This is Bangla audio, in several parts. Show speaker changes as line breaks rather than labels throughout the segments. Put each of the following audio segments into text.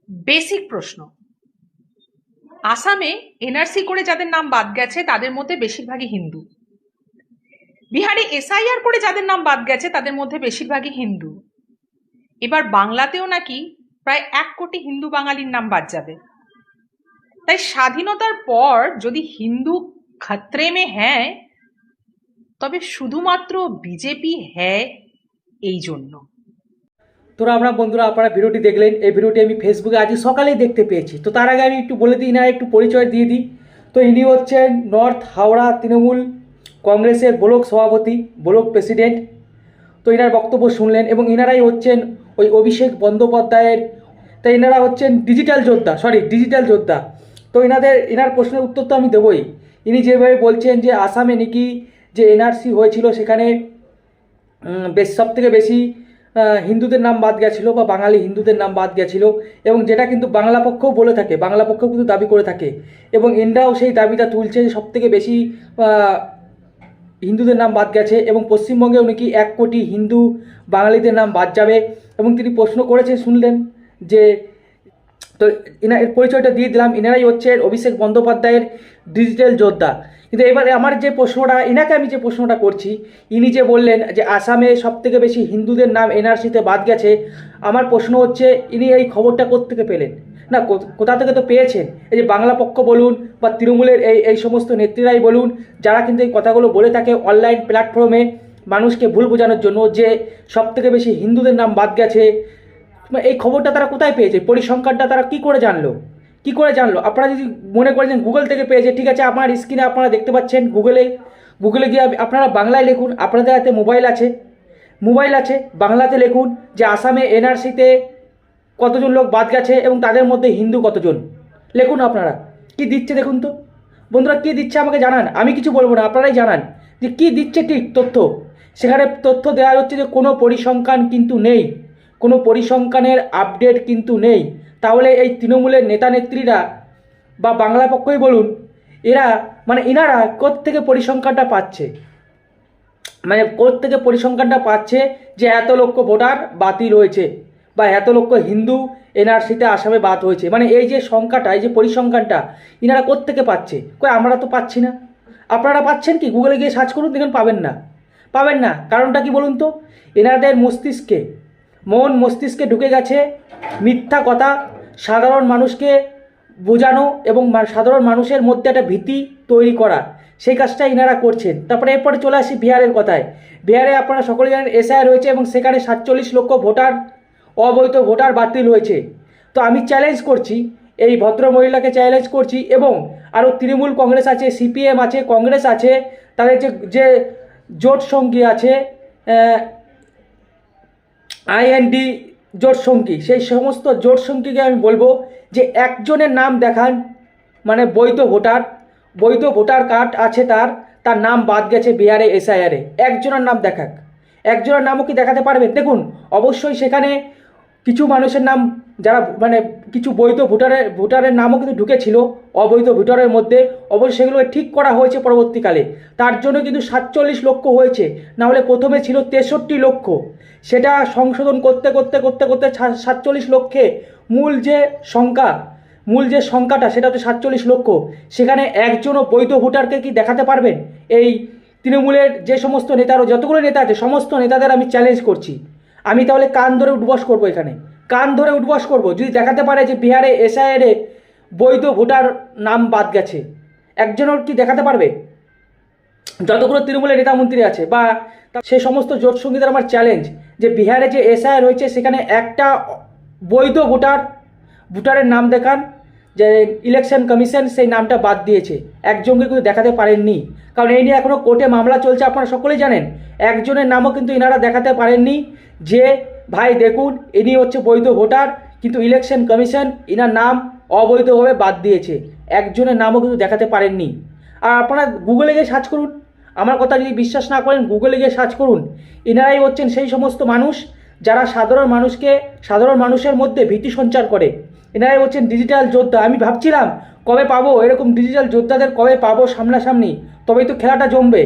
বেসিক প্রশ্ন, আসামে এনআরসি করে যাদের নাম বাদ গেছে তাদের মধ্যে বেশিরভাগই হিন্দু। বিহারে এসআইআর করে যাদের নাম বাদ গেছে তাদের মধ্যে বেশিরভাগই হিন্দু। এবার বাংলাতেও নাকি প্রায় 1 কোটি হিন্দু বাঙালির নাম বাদ যাবে। তাই স্বাধীনতার পর যদি হিন্দু খতরে মে হ্যায়, তবে শুধুমাত্র বিজেপি হ্যায় এই জন্য।
আমরা বন্ধুরা, আপনারা ভিডিওটি দেখলেন। এই ভিডিওটি আমি ফেসবুকে আজ সকালেই দেখতে পেয়েছি। তো তার আগে আমি একটু বলে দিই, না একটু পরিচয় দিয়ে দিই। তো ইনি হচ্ছেন নর্থ হাওড়া তৃণমূল কংগ্রেসের ব্লক সভাপতি, ব্লক প্রেসিডেন্ট। তো এনার বক্তব্য শুনলেন, এবং এনারাই হচ্ছেন ওই অভিষেক বন্দ্যোপাধ্যায়ের, তাই এনারা হচ্ছেন ডিজিটাল যোদ্ধা। তো এনার প্রশ্নের উত্তর তো আমি দেবই। ইনি যেভাবে বলছেন যে আসামে নাকি যে এনআরসি হয়েছিল সেখানে সব থেকে বেশি হিন্দুদের নাম বাদ গেছিলো, বা বাঙালি হিন্দুদের নাম বাদ গেছিলো, এবং যেটা কিন্তু বাংলা পক্ষও বলে থাকে, বাংলা পক্ষও কিন্তু দাবি করে থাকে, এবং ইন্ডিয়াও সেই দাবিটা তুলছে যে সব থেকে বেশি হিন্দুদের নাম বাদ গেছে, এবং পশ্চিমবঙ্গেও নাকি 1 কোটি হিন্দু বাঙালিদের নাম বাদ যাবে। এবং তিনি প্রশ্ন করেছেন, শুনলেন যে, তো এর পরিচয়টা দিয়ে দিলাম। এনারাই হচ্ছেন অভিষেক বন্দ্যোপাধ্যায়ের ডিজিটাল যোদ্ধা। কিন্তু এবারে আমার যে প্রশ্নটা, এনাকে আমি যে প্রশ্নটা করছি, ইনি যে বললেন যে আসামে সবথেকে বেশি হিন্দুদের নাম এনআরসিতে বাদ গেছে, আমার প্রশ্ন হচ্ছে ইনি এই খবরটা কোত্থেকে পেলেন? না, কোথা থেকে তো পেয়েছেন। এই যে বাংলা পক্ষ বলুন বা তৃণমূলের এই সমস্ত নেত্রীরাই বলুন, যারা কিন্তু এই কথাগুলো বলে থাকে অনলাইন প্ল্যাটফর্মে মানুষকে ভুল বোঝানোর জন্য, যে সবথেকে বেশি হিন্দুদের নাম বাদ গেছে, এই খবরটা তারা কোথায় পেয়েছে? পরিসংখ্যানটা তারা কি করে জানলো? আপনারা যদি মনে করেন গুগল থেকে পেয়েছে, ঠিক আছে, আমার স্ক্রিনে আপনারা দেখতে পাচ্ছেন, গুগলে গিয়ে আপনারা বাংলায় লিখুন। আপনাদের হাতে মোবাইল আছে, বাংলাতে লিখুন যে আসামে এনআরসিতে কতজন লোক বাদ গেছে এবং তাদের মধ্যে হিন্দু কতজন। লিখুন আপনারা, কি দিচ্ছে দেখুন তো বন্ধুরা, কি দিচ্ছে আমাকে জানান। আমি কিছু বলবো না, আপনারাই জানান যে কি দিচ্ছে ঠিক তথ্য। সেখানে তথ্য দেওয়া হচ্ছে যে কোনো পরিসংখ্যান কিন্তু নেই, কোনো পরিসংখ্যানের আপডেট কিন্তু নেই। তাহলে এই তৃণমূলের নেতা নেত্রীরা বা বাংলা পক্ষই বলুন, এনারা কোত্থেকে পরিসংখ্যানটা পাচ্ছে? কোত্থেকে পরিসংখ্যানটা পাচ্ছে যে এত লক্ষ ভোটার বাতিল হয়েছে, বা এত লক্ষ হিন্দু এনআরসিতে আসামে বাদ হয়েছে? এই যে সংখ্যাটা, এই যে পরিসংখ্যানটা ইনারা কোত্থেকে পাচ্ছে? আমরা তো পাচ্ছি না। আপনারা পাচ্ছেন কি? গুগলে গিয়ে সার্চ করুন, দেখুন পাবেন না। কারণটা কি বলুন তো? এনাদের মস্তিষ্কে ঢুকে গেছে মিথ্যা কথা, সাধারণ মানুষকে বোঝানো এবং সাধারণ মানুষের মধ্যে একটা ভীতি তৈরি করা, সেই কাজটা ইনারা করছেন। তারপরে এরপরে চলে আসি বিহারের কথায়। বিহারে আপনারা সকলে জানেন এসআইআর হয়েছে, এবং সেখানে 47 লক্ষ অবৈধ ভোটার বাতিল হয়েছে। তো আমি চ্যালেঞ্জ করছি, এই ভদ্র মহিলাকে চ্যালেঞ্জ করছি, এবং আরও তৃণমূল কংগ্রেস আছে, সিপিএম আছে, কংগ্রেস আছে, তাদের যে জোট সঙ্গী আছে, আইএনডি জোট সঙ্গী, সেই সমস্ত জোট সঙ্গীকে আমি বলবো যে একজনের নাম দেখান, বৈধ ভোটার কার্ড আছে, তার নাম বাদ গেছে বিহারে এসআইআরে। একজনের নাম দেখাক। একজনের নামও কি দেখাতে পারবেন? দেখুন, অবশ্যই সেখানে কিছু মানুষের নাম, যারা কিছু বৈধ ভোটারের নামও কিন্তু ঢুকেছিল অবৈধ ভোটারের মধ্যে, অবশ্যই সেগুলো ঠিক করা হয়েছে পরবর্তীকালে। তার জন্য কিন্তু 47 লক্ষ হয়েছে, না হলে প্রথমে ছিল 63 লক্ষ। সেটা সংশোধন করতে 47 লক্ষে মূল যে সংখ্যাটা সেটা হচ্ছে 47 লক্ষ। সেখানে একজনও বৈধ ভোটারকে কি দেখাতে পারবেন? এই তৃণমূলের যে সমস্ত নেতারা, যতগুলো নেতা আছে, সমস্ত নেতাদের আমি চ্যালেঞ্জ করছি। আমি তাহলে কান ধরে উঠবস করবো, এখানে কান ধরে উঠবস করবো, যদি দেখাতে পারে যে বিহারে এসআইআরে বৈধ ভোটার নাম বাদ গেছে। একজনের কি দেখাতে পারবে? যতগুলো তৃণমূলের নেতা মন্ত্রী আছে বা সেই সমস্ত জোট সঙ্গীদের আমার চ্যালেঞ্জ, যে বিহারে যে এসআইআর হয়েছে সেখানে একটা বৈধ ভোটারের নাম দেখান, যে ইলেকশন কমিশন সেই নামটা বাদ দিয়েছে। একজনকে কিন্তু দেখাতে পারেননি, কারণ এই নিয়ে এখনও কোর্টে মামলা চলছে, আপনারা সকলেই জানেন। একজনের নামও কিন্তু ইনারা দেখাতে পারেননি যে ভাই দেখুন ইনি হচ্ছে বৈধ ভোটার, কিন্তু ইলেকশন কমিশন ইনার নাম অবৈধভাবে বাদ দিয়েছে। একজনের নামও কিন্তু দেখাতে পারেননি। আর আপনারা গুগলে গিয়ে সার্চ করুন, আমার কথা যদি বিশ্বাস না করেন গুগলে গিয়ে সার্চ করুন। ইনারাই হচ্ছেন সেই সমস্ত মানুষ যারা সাধারণ মানুষের মধ্যে ভীতি সঞ্চার করে। এনারাই হচ্ছেন ডিজিটাল যোদ্ধা। আমি ভাবছিলাম কবে পাবো এরকম ডিজিটাল যোদ্ধাদের, কবে পাবো সামনাসামনি, তবেই তো খেলাটা জমবে।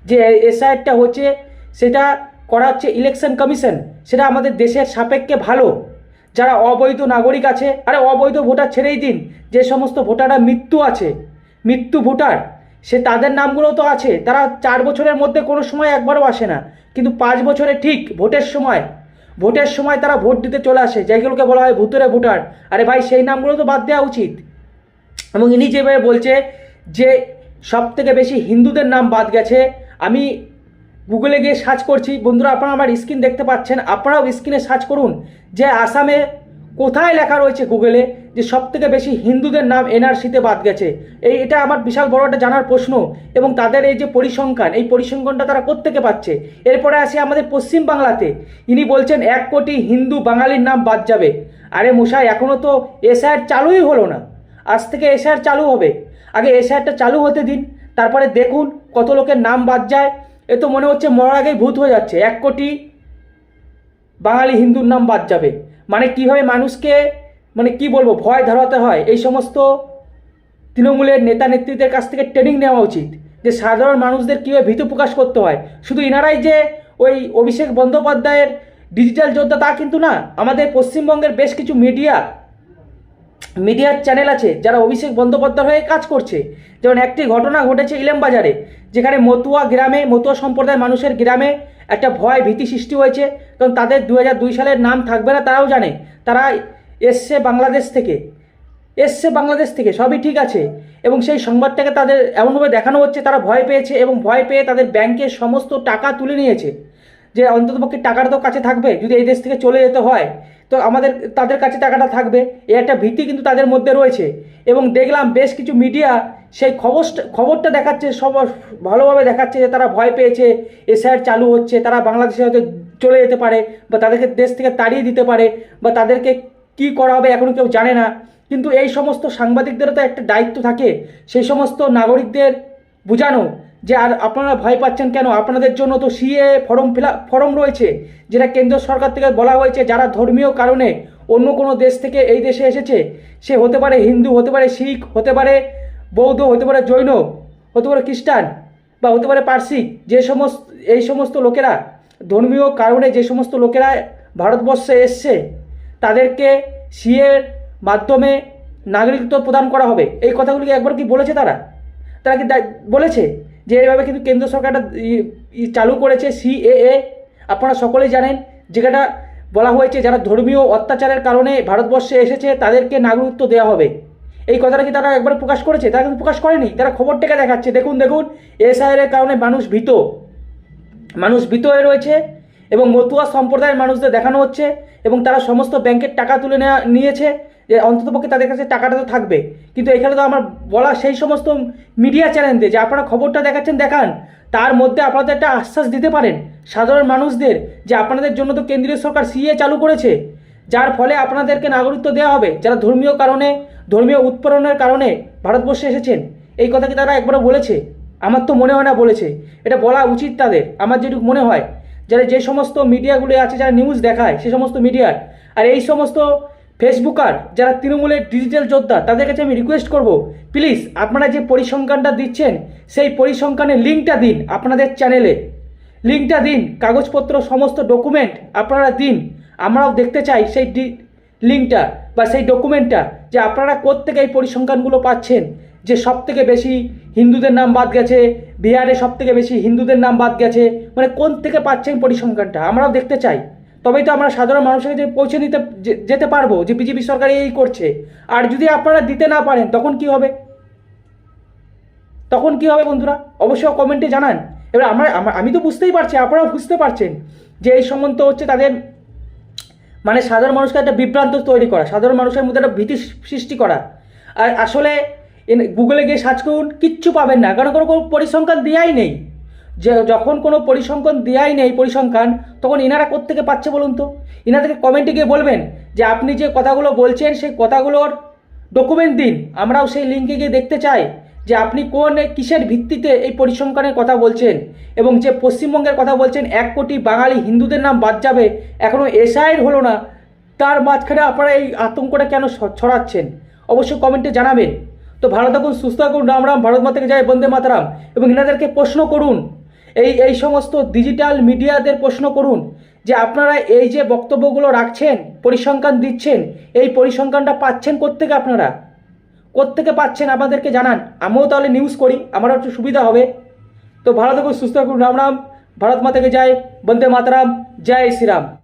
যে এসআইআরটা হচ্ছে, সেটা করা হচ্ছে ইলেকশন কমিশন, সেটা আমাদের দেশের সাপেক্ষে ভালো। যারা অবৈধ নাগরিক আছে, আরে অবৈধ ভোটার ছেড়েই দিন, যে সমস্ত ভোটাররা মৃত্যু ভোটার, সে তাদের নামগুলো তো আছে। তারা 4 বছরের মধ্যে কোনো সময় একবারও আসে না, কিন্তু 5 বছরে ঠিক ভোটের সময় তারা ভোট দিতে চলে আসে, যেগুলোকে বলা হয় ভুতুরে ভোটার। আরে ভাই, সেই নামগুলো তো বাদ দেওয়া উচিত। এবং ইনি যেভাবে বলছে যে সব থেকে বেশি হিন্দুদের নাম বাদ গেছে, আমি গুগলে গিয়ে সার্চ করছি, বন্ধুরা আপনারা আমার স্ক্রিন দেখতে পাচ্ছেন, আপনারাও স্ক্রিনে সার্চ করুন যে আসামে কোথায় লেখা রয়েছে গুগলে যে সব থেকে বেশি হিন্দুদের নাম এনআরসিতে বাদ গেছে। এটা আমার বিশাল বড় একটা জানার প্রশ্ন। এবং তাদের এই যে পরিসংখ্যান, এই পরিসংখ্যানটা তারা কোত্থেকে পাচ্ছে। এরপরে আসি আমাদের পশ্চিম বাংলাতে, ইনি বলছেন 1 কোটি হিন্দু বাঙালির নাম বাদ যাবে। আরে মশাই, এখনও তো এসআইআর চালুই হলো না, আজ থেকে এসআইআর চালু হবে। আগে এসআইআরটা চালু হতে দিন, তারপরে দেখুন কত লোকের নাম বাদ যায়। এ তো মনে হচ্ছে মরার আগেই ভূত হয়ে যাচ্ছে। 1 কোটি বাঙালি হিন্দুর নাম বাদ যাবে মানে কীভাবে মানুষকে, মানে কি বলবো, ভয় ধরাতে হয়। এই সমস্ত তৃণমূলের নেতা নেত্রীদের কাছ থেকে ট্রেনিং নেওয়া উচিত যে সাধারণ মানুষদের কীভাবে ভীতু প্রকাশ করতে হয়। শুধু ইনারাই যে ওই অভিষেক বন্দ্যোপাধ্যায়ের ডিজিটাল যোদ্ধা তা কিন্তু না, আমাদের পশ্চিমবঙ্গের বেশ কিছু মিডিয়ার চ্যানেল আছে যারা অভিষেক বন্দ্যোপাধ্যায় হয়ে কাজ করছে। যেমন একটি ঘটনা ঘটেছে ইলামবাজারে, যেখানে মতুয়া সম্প্রদায়ের মানুষের গ্রামে একটা ভয় ভীতি সৃষ্টি হয়েছে, কারণ তাদের 2002 সালের নাম থাকবে না তারাও জানে। তারা এসছে বাংলাদেশ থেকে সবই ঠিক আছে, এবং সেই সংবাদটাকে তাদের এমনভাবে দেখানো হচ্ছে তারা ভয় পেয়েছে, এবং ভয় পেয়ে তাদের ব্যাংকের সমস্ত টাকা তুলে নিয়েছে, যে অন্ততপক্ষে টাকাটা তো কাছে থাকবে, যদি এই দেশ থেকে চলে যেতে হয় তো তাদের কাছে টাকাটা থাকবে। এই একটা ভীতি কিন্তু তাদের মধ্যে রয়েছে। এবং দেখলাম বেশ কিছু মিডিয়া সেই খবরটা দেখাচ্ছে, সব ভালোভাবে দেখাচ্ছে যে তারা ভয় পেয়েছে, এসআইআর চালু হচ্ছে, তারা বাংলাদেশে হয়তো চলে যেতে পারে, বা তাদেরকে দেশ থেকে তাড়িয়ে দিতে পারে, বা তাদেরকে কি করা হবে এখনও কেউ জানে না। কিন্তু এই সমস্ত সাংবাদিকদেরও তো একটা দায়িত্ব থাকে সেই সমস্ত নাগরিকদের বোঝানো যে আর আপনারা ভয় পাচ্ছেন কেন, আপনাদের জন্য তো সিএ ফর্ম রয়েছে, যেটা কেন্দ্র সরকার থেকে বলা হয়েছে যারা ধর্মীয় কারণে অন্য কোনো দেশ থেকে এই দেশে এসেছে, সে হতে পারে হিন্দু, হতে পারে শিখ, হতে পারে বৌদ্ধ, হতে পারে জৈন, হতে পারে খ্রিস্টান, বা হতে পারে পার্সি, এই সমস্ত লোকেরা ধর্মীয় কারণে যে সমস্ত লোকেরা ভারতবর্ষে এসছে তাদেরকে সিএর মাধ্যমে নাগরিকত্ব প্রদান করা হবে। এই কথাগুলিকে একবার কি বলেছে তারা কি বলেছে যে এইভাবে কিন্তু কেন্দ্র সরকারটা চালু করেছে সিএএ? আপনারা সকলেই জানেন, যেটা বলা হয়েছে যারা ধর্মীয় অত্যাচারের কারণে ভারতবর্ষে এসেছে তাদেরকে নাগরিকত্ব দেওয়া হবে। এই কথাটা কি তারা একবার প্রকাশ করেছে? তারা কিন্তু প্রকাশ করেনি, তারা খবরটাকে দেখাচ্ছে। দেখুন এসআইআর এর কারণে মানুষ ভীত হয়ে রয়েছে, এবং মতুয়া সম্প্রদায়ের মানুষদের দেখানো হচ্ছে, এবং তারা সমস্ত ব্যাংকের টাকা তুলে নিয়েছে, যে অন্ততপক্ষে তাদের কাছে টাকাটা তো থাকবে। কিন্তু এখানে তো আমার বলা সেই সমস্ত মিডিয়া চ্যানেলদের যে আপনারা খবরটা দেখান, তার মধ্যে আপনাদের একটা আশ্বাস দিতে পারেন সাধারণ মানুষদের যে আপনাদের জন্য তো কেন্দ্রীয় সরকার সিএ চালু করেছে, যার ফলে আপনাদেরকে নাগরিকত্ব দেওয়া হবে যারা ধর্মীয় উৎপীড়নের কারণে ভারতবর্ষে এসেছেন। এই কথা কি তারা একবারও বলেছে? আমার তো মনে হয় না বলেছে। এটা বলা উচিত তাদের, আমার যেটুকু মনে হয়। যে সমস্ত মিডিয়াগুলো আছে যারা নিউজ দেখায় সে সমস্ত মিডিয়ার, আর এই সমস্ত ফেসবুকার যারা তৃণমূলের ডিজিটাল যোদ্ধা, তাদের কাছে আমি রিকোয়েস্ট করব, প্লিজ আপনারা যে পরিসংখ্যানটা দিচ্ছেন সেই পরিসংখ্যানের লিঙ্কটা দিন, আপনাদের চ্যানেলে লিঙ্কটা দিন, কাগজপত্র সমস্ত ডকুমেন্ট আপনারা দিন, আমরাও দেখতে চাই সেই লিঙ্কটা বা সেই ডকুমেন্টটা, যে আপনারা কোত্থেকে এই পরিসংখ্যানগুলো পাচ্ছেন যে সব থেকে বেশি হিন্দুদের নাম বাদ গেছে, বিহারে সব থেকে বেশি হিন্দুদের নাম বাদ গেছে, মানে কোন থেকে পাচ্ছেন পরিসংখ্যানটা আমরাও দেখতে চাই। তবেই তো আমরা সাধারণ মানুষের কাছে পৌঁছে যেতে পারবো যে বিজেপি সরকার এই করছে। আর যদি আপনারা দিতে না পারেন তখন কি হবে বন্ধুরা? অবশ্যই কমেন্টে জানান। এবার আমি তো বুঝতেই পারছি, আপনারাও বুঝতে পারছেন যে এই সম্বন্ধ হচ্ছে তাদের মানে সাধারণ মানুষকে একটা বিভ্রান্ত তৈরি করা, সাধারণ মানুষের মধ্যে একটা ভীতি সৃষ্টি করা। আর আসলে গুগলে গিয়ে সার্চ করুন, কিচ্ছু পাবেন না, কারণ কোনো পরিসংখ্যান দেওয়াই নেই। যে যখন কোনো পরিসংখ্যান দেওয়াই নেই তখন ইনারা কোত্থেকে পাচ্ছে বলুন তো? ইনাদেরকে কমেন্টে গিয়ে বলবেন যে আপনি যে কথাগুলো বলছেন সেই কথাগুলোর ডকুমেন্ট দিন, আমরাও সেই লিঙ্কে গিয়ে দেখতে চাই যে আপনি কিসের ভিত্তিতে এই পরিসংখ্যানের কথা বলছেন, এবং যে পশ্চিমবঙ্গের কথা বলছেন 1 কোটি বাঙালি হিন্দুদের নাম বাদ যাবে, এখনও এসআইআর হলো না, তার মাঝখানে আপনারা এই আতঙ্কটা কেন ছড়াচ্ছেন? অবশ্যই কমেন্টে জানাবেন। তো ভালো থাকুন, সুস্থ থাকুন, রাম রাম, ভারত মাতাকে জয়, বন্দে মাতরম। এবং এনাদেরকে প্রশ্ন করুন, এই সমস্ত ডিজিটাল মিডিয়াদের প্রশ্ন করুন যে আপনারা এই যে বক্তব্যগুলো রাখছেন, পরিসংখ্যান দিচ্ছেন, এই পরিসংখ্যানটা পাচ্ছেন কোত্থেকে? আপনারা কোত্থেকে পাচ্ছেন আমাদেরকে জানান, আমিও তাহলে নিউজ করি, আমারও একটু সুবিধা হবে। তো ভালো থাকুন, সুস্থ থাকুন, রাম রাম, ভারত মাতাকে জয়, বন্দে মাতরম, জয় শ্রীরাম।